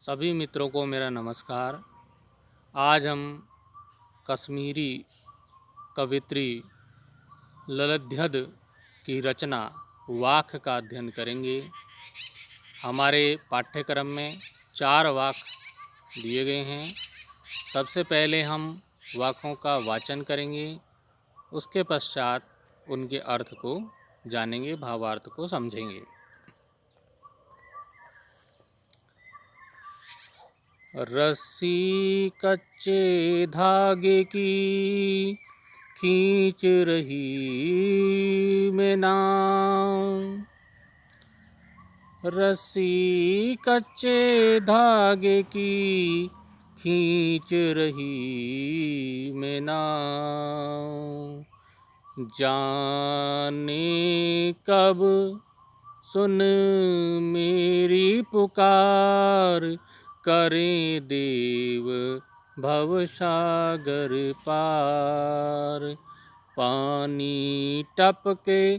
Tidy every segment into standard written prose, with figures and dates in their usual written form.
सभी मित्रों को मेरा नमस्कार। आज हम कश्मीरी कवित्री ललध्यद की रचना वाक का अध्ययन करेंगे। हमारे पाठ्यक्रम में 4 वाक दिए गए हैं। सबसे पहले हम वाकों का वाचन करेंगे, उसके पश्चात उनके अर्थ को जानेंगे, भावार्थ को समझेंगे। रस्सी कच्चे धागे की खींच रही मैं नाव। रस्सी कच्चे धागे की खींच रही मैं नाव। जाने कब सुन मेरी पुकार, करें देव भवसागर पार। पानी टपके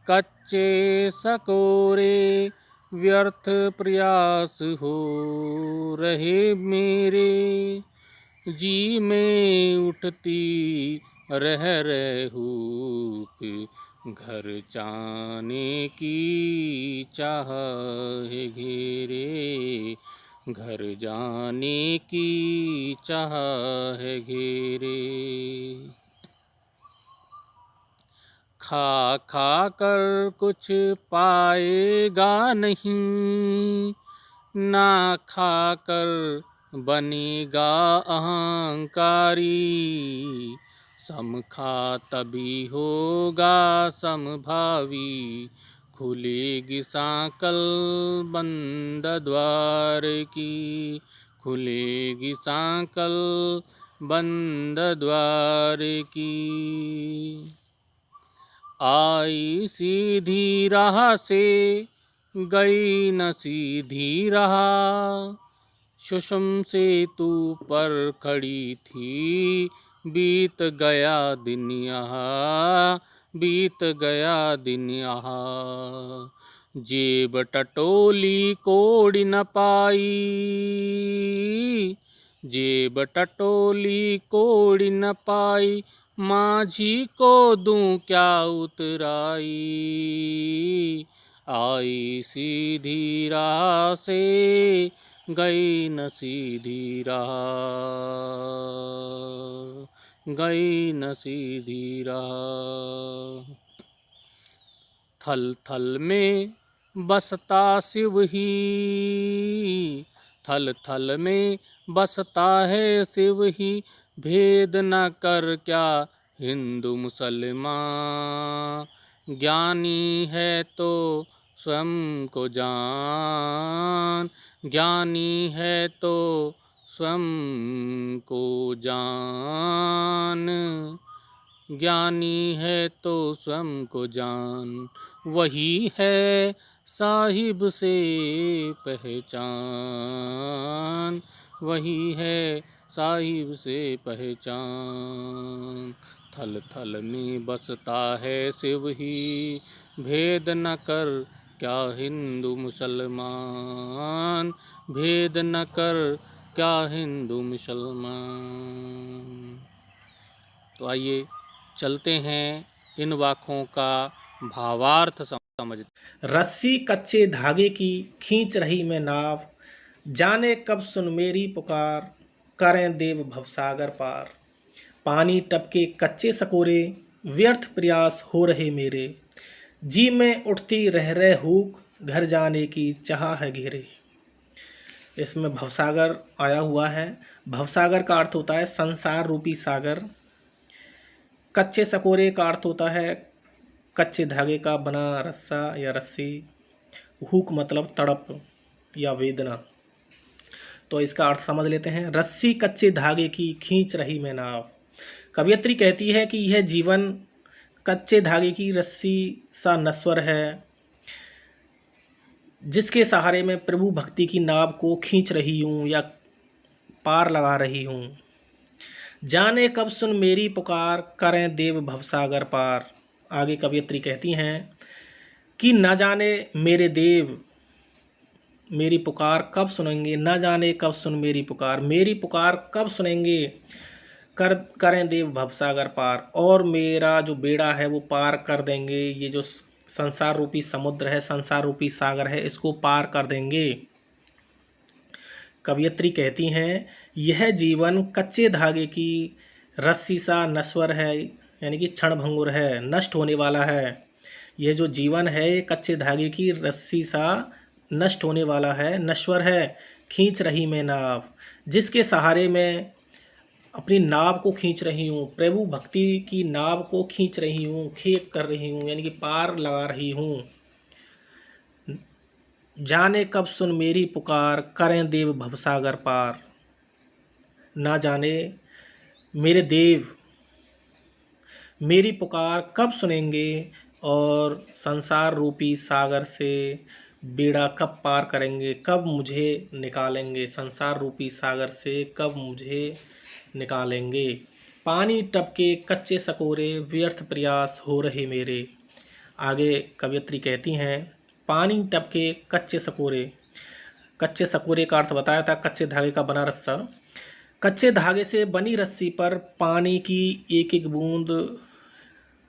कच्चे सकोरे, व्यर्थ प्रयास हो रहे मेरे। जी में उठती रह हूक, घर जाने की चाह है घेरे। घर जाने की चाह है घेरे। खा खा कर कुछ पाएगा नहीं, ना खा कर बनेगा अहंकारी। सम खा तभी होगा समभावी, खुलेगी सांकल बंद द्वार की। खुलेगी सांकल बंद द्वार की। आई सीधी राह से गई न सीधी राह, सुषम से तू पर खड़ी थी। बीत गया दिन यहाँ, बीत गया दिन यहाँ। जेब टटोली कोड़ी न पाई, जेब टटोली कोड़ी न पाई। माझी को दूं क्या उतराई। आई सीधी राह से गई न सीधी राह, गई न सीधी राह। थल थल में बसता शिव ही, थल थल में बसता है शिव ही। भेद न कर क्या हिंदू मुसलमान, ज्ञानी है तो स्वयं को जान। ज्ञानी है तो स्वयं को जान, ज्ञानी है तो स्वयं को जान। वही है साहिब से पहचान, वही है साहिब से पहचान। थल थल में बसता है शिव ही, भेद न कर क्या हिंदू मुसलमान। भेद न कर क्या हिंदू मुसलमान। तो आइए चलते हैं इन वाक्यों का भावार्थ समझते। रस्सी कच्चे धागे की खींच रही मैं नाव, जाने कब सुन मेरी पुकार, करें देव भवसागर पार। पानी टपके कच्चे सकोरे, व्यर्थ प्रयास हो रहे मेरे। जी में उठती रह हूक, घर जाने की चाह है घेरे। इसमें भवसागर आया हुआ है। भवसागर का अर्थ होता है संसार रूपी सागर। कच्चे सकोरे का अर्थ होता है कच्चे धागे का बना रस्सा या रस्सी। हुक मतलब तड़प या वेदना। तो इसका अर्थ समझ लेते हैं। रस्सी कच्चे धागे की खींच रही मैं नाव। कवयित्री कहती है कि यह जीवन कच्चे धागे की रस्सी सा नश्वर है, जिसके सहारे में प्रभु भक्ति की नाव को खींच रही हूँ या पार लगा रही हूँ। जाने कब सुन मेरी पुकार, करें देव भवसागर पार। आगे कवयित्री कहती हैं कि न जाने मेरे देव मेरी पुकार कब सुनेंगे, न जाने कब सुन मेरी पुकार कब सुनेंगे, करें देव भवसागर पार, और मेरा जो बेड़ा है वो पार कर देंगे। ये जो संसार रूपी समुद्र है, संसार रूपी सागर है, इसको पार कर देंगे। कवयित्री कहती हैं, यह जीवन कच्चे धागे की रस्सी सा नश्वर है, यानी कि क्षणभंगुर है, नष्ट होने वाला है। यह जो जीवन है ये कच्चे धागे की रस्सी सा नष्ट होने वाला है, नश्वर है। खींच रही मैं नाव, जिसके सहारे मैं अपनी नाव को खींच रही हूँ, प्रभु भक्ति की नाव को खींच रही हूँ, खेप कर रही हूँ, यानी कि पार लगा रही हूँ। जाने कब सुन मेरी पुकार, करें देव भवसागर पार। ना जाने मेरे देव मेरी पुकार कब सुनेंगे और संसार रूपी सागर से बेड़ा कब पार करेंगे, कब मुझे निकालेंगे, संसार रूपी सागर से कब मुझे निकालेंगे। पानी टपके कच्चे सकोरे, व्यर्थ प्रयास हो रहे मेरे। आगे कवयित्री कहती हैं, पानी टपके कच्चे सकोरे। कच्चे सकोरे का अर्थ बताया था, कच्चे धागे का बना रस्सा। कच्चे धागे से बनी रस्सी पर पानी की एक एक बूंद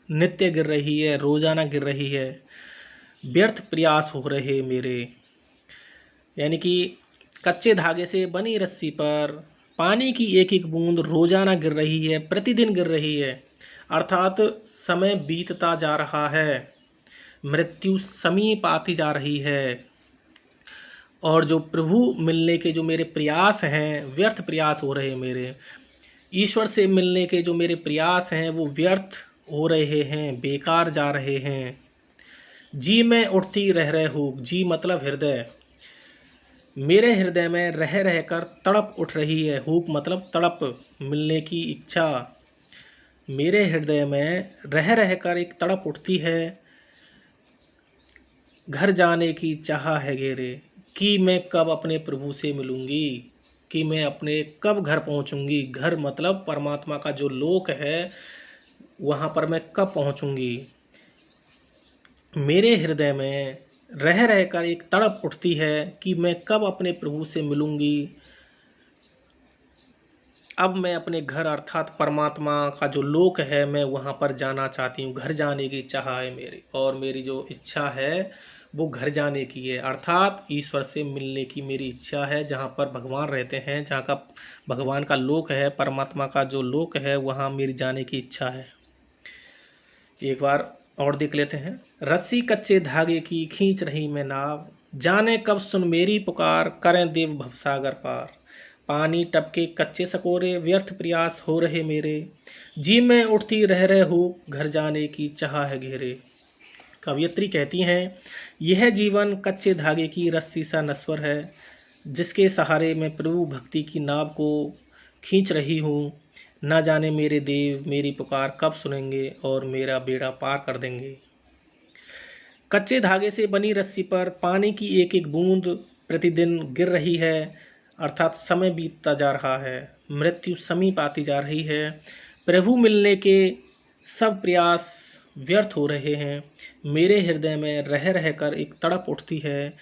नित्य गिर रही है, रोजाना गिर रही है। व्यर्थ प्रयास हो रहे मेरे, यानी कि कच्चे धागे से बनी रस्सी पर पानी की एक एक बूंद रोजाना गिर रही है, प्रतिदिन गिर रही है। अर्थात समय बीतता जा रहा है, मृत्यु समीप आती जा रही है, और जो प्रभु मिलने के जो मेरे प्रयास हैं, व्यर्थ प्रयास हो रहे मेरे। ईश्वर से मिलने के जो मेरे प्रयास हैं वो व्यर्थ हो रहे हैं, बेकार जा रहे हैं। जी में उठती रह रहे हूँ, जी मतलब हृदय, मेरे हृदय में रह रह कर तड़प उठ रही है। हुक मतलब तड़प, मिलने की इच्छा। मेरे हृदय में रह रह कर एक तड़प उठती है, घर जाने की चाह है घेरे, कि मैं कब अपने प्रभु से मिलूंगी, कि मैं अपने कब घर पहुंचूंगी। घर मतलब परमात्मा का जो लोक है, वहाँ पर मैं कब पहुंचूंगी। मेरे हृदय में रह रह कर एक तड़प उठती है कि मैं कब अपने प्रभु से मिलूंगी। अब मैं अपने घर अर्थात परमात्मा का जो लोक है, मैं वहाँ पर जाना चाहती हूँ। घर जाने की चाह है मेरी, और मेरी जो इच्छा है वो घर जाने की है, अर्थात ईश्वर से मिलने की मेरी इच्छा है। जहाँ पर भगवान रहते हैं, जहाँ का भगवान का लोक है, परमात्मा का जो लोक है, वहाँ मेरी जाने की इच्छा है। एक बार और देख लेते हैं। रस्सी कच्चे धागे की खींच रही मैं नाव, जाने कब सुन मेरी पुकार, करें देव भवसागर पार। पानी टपके कच्चे सकोरे, व्यर्थ प्रयास हो रहे मेरे। जी में उठती रह रहे हो, घर जाने की चाह है घेरे। कवयित्री कहती हैं, यह जीवन कच्चे धागे की रस्सी सा नश्वर है, जिसके सहारे मैं प्रभु भक्ति की नाव को खींच रही हूँ। न जाने मेरे देव मेरी पुकार कब सुनेंगे और मेरा बेड़ा पार कर देंगे। कच्चे धागे से बनी रस्सी पर पानी की एक एक बूंद प्रतिदिन गिर रही है, अर्थात समय बीतता जा रहा है, मृत्यु समीप आती जा रही है। प्रभु मिलने के सब प्रयास व्यर्थ हो रहे हैं। मेरे हृदय में रह रह कर एक तड़प उठती है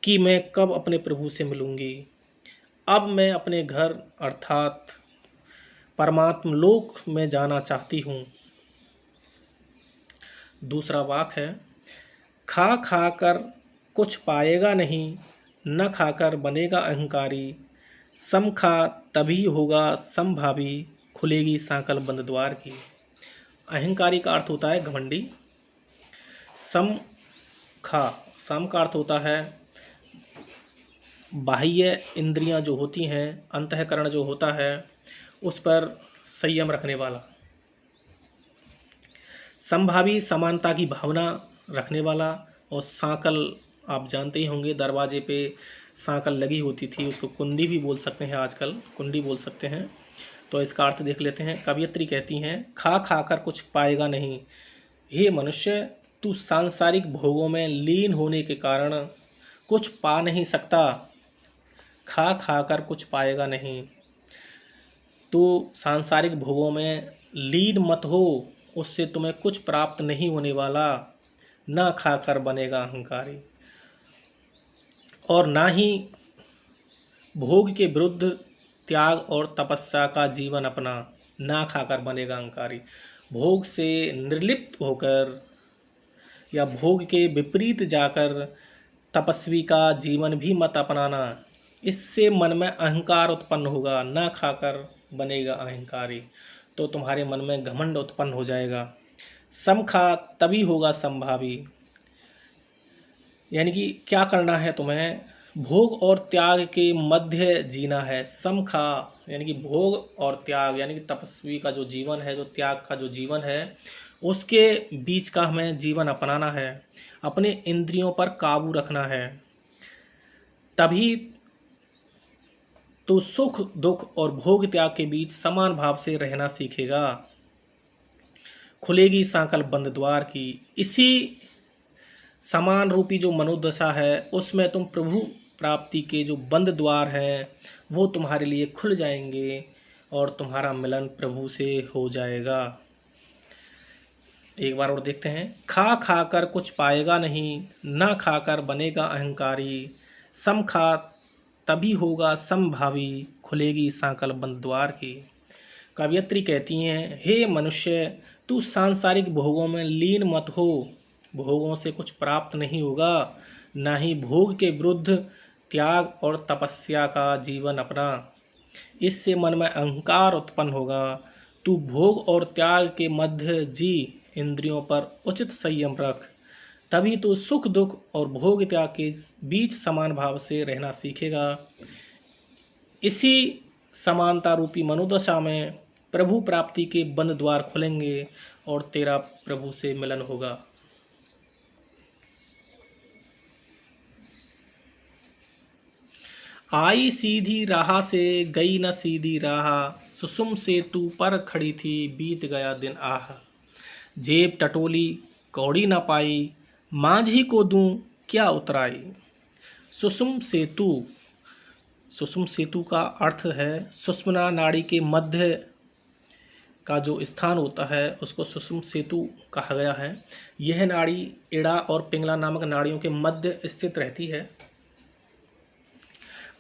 कि मैं कब अपने प्रभु से मिलूंगी। अब मैं अपने घर अर्थात परमात्म लोक में जाना चाहती हूँ। दूसरा वाक है, खा खा कर कुछ पाएगा नहीं, न खाकर बनेगा अहंकारी। सम खा तभी होगा समभावी, खुलेगी सांकल बंद द्वार की। अहंकारी का अर्थ होता है घमंडी। सम खा, सम का अर्थ होता है बाह्य इंद्रियां जो होती हैं, अंतःकरण जो होता है, उस पर संयम रखने वाला। संभावी, समानता की भावना रखने वाला। और सांकल, आप जानते ही होंगे, दरवाजे पे सांकल लगी होती थी, उसको कुंडी भी बोल सकते हैं, आजकल कुंडी बोल सकते हैं। तो इसका अर्थ देख लेते हैं। कवयित्री कहती हैं, खा खा कर कुछ पाएगा नहीं। हे मनुष्य, तू सांसारिक भोगों में लीन होने के कारण कुछ पा नहीं सकता। खा खा कर कुछ पाएगा नहीं, तो सांसारिक भोगों में लीन मत हो, उससे तुम्हें कुछ प्राप्त नहीं होने वाला। न खाकर बनेगा अहंकारी। और ना ही भोग के विरुद्ध त्याग और तपस्या का जीवन अपना, ना खाकर बनेगा अहंकारी। भोग से निर्लिप्त होकर या भोग के विपरीत जाकर तपस्वी का जीवन भी मत अपनाना, इससे मन में अहंकार उत्पन्न होगा, ना खाकर बनेगा अहंकारी। तो तुम्हारे मन में घमंड उत्पन्न हो जाएगा। सम खा तभी होगा संभावी, यानी कि क्या करना है तुम्हें, भोग और त्याग के मध्य जीना है। सम खा यानी कि भोग और त्याग, यानी कि तपस्वी का जो जीवन है, जो त्याग का जो जीवन है, उसके बीच का हमें जीवन अपनाना है। अपने इंद्रियों पर काबू रखना है, तभी तो सुख दुख और भोग त्याग के बीच समान भाव से रहना सीखेगा। खुलेगी सांकल बंद द्वार की, इसी समान रूपी जो मनोदशा है उसमें तुम प्रभु प्राप्ति के जो बंद द्वार हैं वो तुम्हारे लिए खुल जाएंगे और तुम्हारा मिलन प्रभु से हो जाएगा। एक बार और देखते हैं। खा खाकर कुछ पाएगा नहीं, ना खाकर बनेगा अहंकारी। सम खा तभी होगा समभावी, खुलेगी सांकल बंद द्वार की। कवयित्री कहती हैं, हे मनुष्य, तू सांसारिक भोगों में लीन मत हो। भोगों से कुछ प्राप्त नहीं होगा, ना ही भोग के विरुद्ध त्याग और तपस्या का जीवन अपना, इससे मन में अहंकार उत्पन्न होगा। तू भोग और त्याग के मध्य जी, इंद्रियों पर उचित संयम रख, तभी तो सुख दुख और भोग त्याग के बीच समान भाव से रहना सीखेगा। इसी समानता रूपी मनोदशा में प्रभु प्राप्ति के बंद द्वार खुलेंगे और तेरा प्रभु से मिलन होगा। आई सीधी राह से गई न सीधी राह, सुसुम से तू पर खड़ी थी बीत गया दिन आह। जेब टटोली कौड़ी न पाई, माझी को दूं क्या उतराई। सुषुम सेतु, सुषुम सेतु का अर्थ है सुषुम्ना नाड़ी के मध्य का जो स्थान होता है उसको सुषुम सेतु कहा गया है। यह नाड़ी इड़ा और पिंगला नामक नाड़ियों के मध्य स्थित रहती है।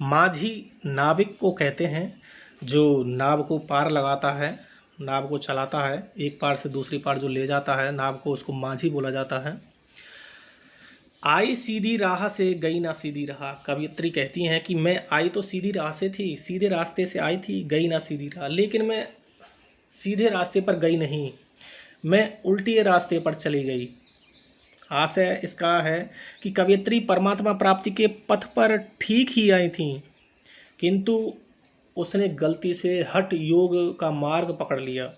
माझी नाविक को कहते हैं, जो नाव को पार लगाता है, नाव को चलाता है, एक पार से दूसरी पार जो ले जाता है नाव को, उसको माझी बोला जाता है। आई सीधी राह से गई ना सीधी राह। कवयित्री कहती हैं कि मैं आई तो सीधी राह से थी, सीधे रास्ते से आई थी, गई ना सीधी राह, लेकिन मैं सीधे रास्ते पर गई नहीं, मैं उल्टे रास्ते पर चली गई। आशय इसका है कि कवयित्री परमात्मा प्राप्ति के पथ पर ठीक ही आई थी, किंतु उसने गलती से हठ योग का मार्ग पकड़ लिया।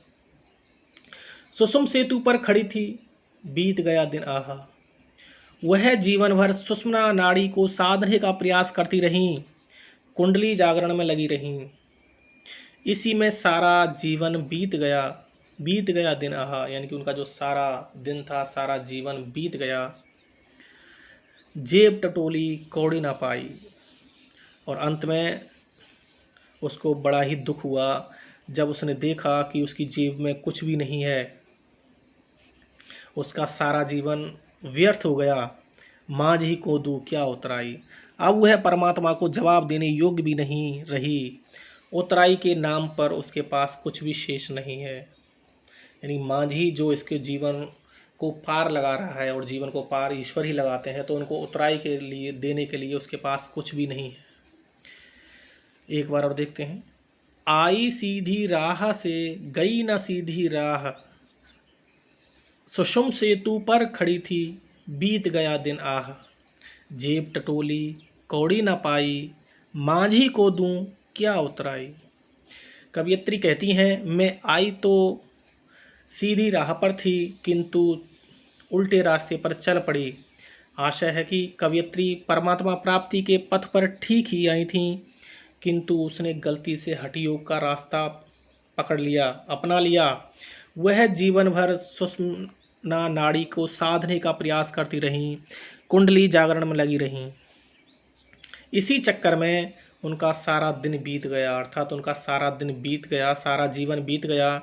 सुषुम सेतु पर खड़ी थी, बीत गया दिन आहा। वह जीवन भर सुषुम्ना नाड़ी को साधने का प्रयास करती रहीं, कुंडली जागरण में लगी रहीं। इसी में सारा जीवन बीत गया दिन आहा, यानी कि उनका जो सारा दिन था, सारा जीवन बीत गया। जेब टटोली कौड़ी ना पाई, और अंत में उसको बड़ा ही दुख हुआ जब उसने देखा कि उसकी जेब में कुछ भी नहीं है, उसका सारा जीवन व्यर्थ हो गया। माझी को दूं क्या उतराई। अब वह परमात्मा को जवाब देने योग्य भी नहीं रही, उतराई के नाम पर उसके पास कुछ भी शेष नहीं है। यानी माझी जो इसके जीवन को पार लगा रहा है, और जीवन को पार ईश्वर ही लगाते हैं, तो उनको उतराई के लिए देने के लिए उसके पास कुछ भी नहीं है। एक बार और देखते हैं। आई सीधी राह से गई न सीधी राह, सुषुम सेतु पर खड़ी थी बीत गया दिन आह। जेब टटोली कौड़ी न पाई, माझी को दूं क्या उतराई। कवयित्री कहती हैं, मैं आई तो सीधी राह पर थी, किंतु उल्टे रास्ते पर चल पड़ी। आशय है कि कवयित्री परमात्मा प्राप्ति के पथ पर ठीक ही आई थी, किंतु उसने गलती से हठ योग का रास्ता पकड़ लिया, अपना लिया। वह जीवन भर सुषुम्ना नाड़ी को साधने का प्रयास करती रहीं, कुंडली जागरण में लगी रहीं। इसी चक्कर में उनका सारा दिन बीत गया, अर्थात उनका सारा दिन बीत गया, सारा जीवन बीत गया।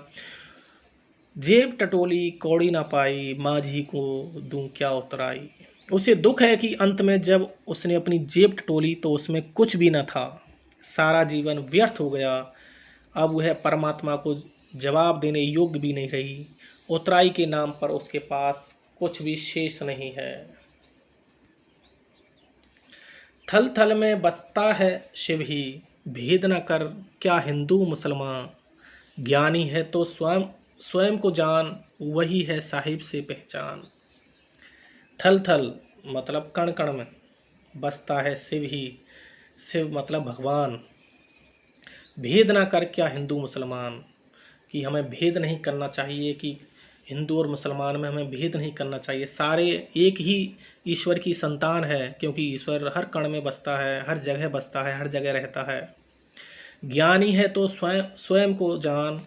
जेब टटोली कौड़ी ना पाई, माझी को दूं क्या उतराई। उसे दुख है कि अंत में जब उसने अपनी जेब टटोली तो उसमें कुछ भी न था। सारा जीवन व्यर्थ हो गया। अब वह परमात्मा को जवाब देने योग्य भी नहीं रही। उतराई के नाम पर उसके पास कुछ भी शेष नहीं है। थल थल में बसता है शिव ही, भेद न कर क्या हिंदू मुसलमान। ज्ञानी है तो स्वयं स्वयं को जान, वही है साहिब से पहचान। थल थल मतलब कण कण में, बसता है शिव ही, शिव मतलब भगवान। भेद ना कर क्या हिंदू मुसलमान, कि हमें भेद नहीं करना चाहिए, कि हिंदू और मुसलमान में हमें भेद नहीं करना चाहिए। सारे एक ही ईश्वर की संतान है, क्योंकि ईश्वर हर कण में बसता है, हर जगह बसता है, हर जगह रहता है। ज्ञानी है तो स्वयं स्वयं को जान।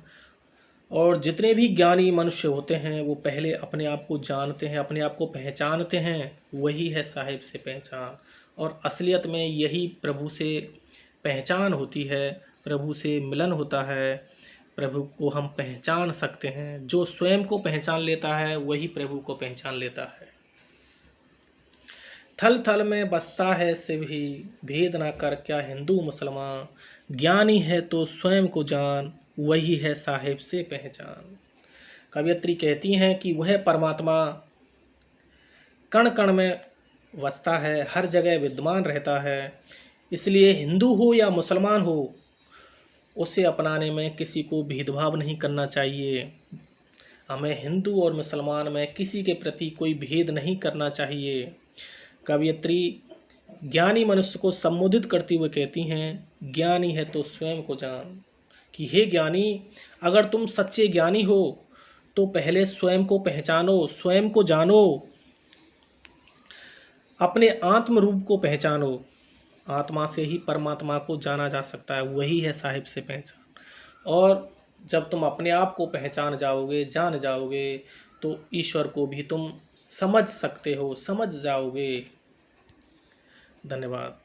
और जितने भी ज्ञानी मनुष्य होते हैं वो पहले अपने आप को जानते हैं, अपने आप को पहचानते हैं, वही है साहिब से पहचान। और असलियत में यही प्रभु से पहचान होती है, प्रभु से मिलन होता है, प्रभु को हम पहचान सकते हैं। जो स्वयं को पहचान लेता है वही प्रभु को पहचान लेता है। थल थल में बसता है शिव ही, भेद ना कर क्या हिंदू मुसलमान। ज्ञानी है तो स्वयं को जान, वही है साहिब से पहचान। कवयित्री कहती हैं कि वह परमात्मा कण कण में बसता है, हर जगह विद्यमान रहता है। इसलिए हिंदू हो या मुसलमान हो, उसे अपनाने में किसी को भेदभाव नहीं करना चाहिए। हमें हिंदू और मुसलमान में किसी के प्रति कोई भेद नहीं करना चाहिए। कवयित्री ज्ञानी मनुष्य को संबोधित करती हुए कहती हैं, ज्ञानी है तो स्वयं को जान, कि हे ज्ञानी, अगर तुम सच्चे ज्ञानी हो तो पहले स्वयं को पहचानो, स्वयं को जानो, अपने आत्म रूप को पहचानो। आत्मा से ही परमात्मा को जाना जा सकता है, वही है साहिब से पहचान। और जब तुम अपने आप को पहचान जाओगे, जान जाओगे, तो ईश्वर को भी तुम समझ सकते हो, समझ जाओगे। धन्यवाद।